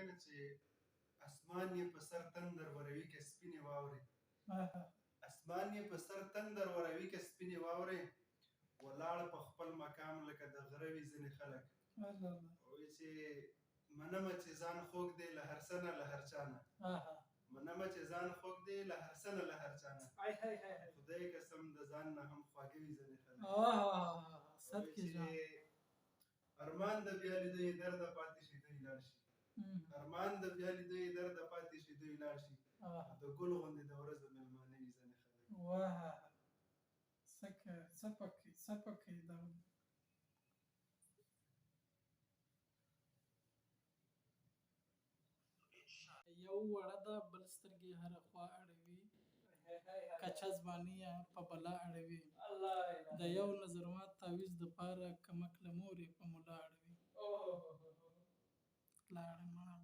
کنه چې اسمان یې په سر تندر وروي که سپینې واورې اسمان یې په سر تندر وروي که سپینې واورې ولاړ په خپل مقام لکه د غره وي ځینې خلک وایي چې منمه چې ځان خوږ دی له هر څه نه له هر چا نه منمه چې ځان خوږ دی له هر څه نه له هر چا نه خدای قسم د ځان نه هم خواږه وي ځینې خلک وایي چې ارمان د بیا لیدو درده پاتې شي دوی لاړ شي ارمان د بیا لیدو درده پاتې شي دوی لاړ شي د ګل غوندې د ورځو مېلمانه وي ځینې خلک څه پکې دا یو وړه ده بل سترګې هره خوا اړوي کچه زبانیه په بلا اړوي د یو نظر مات تعویض د پاره کمک له مورې په ملا اړوي لاړه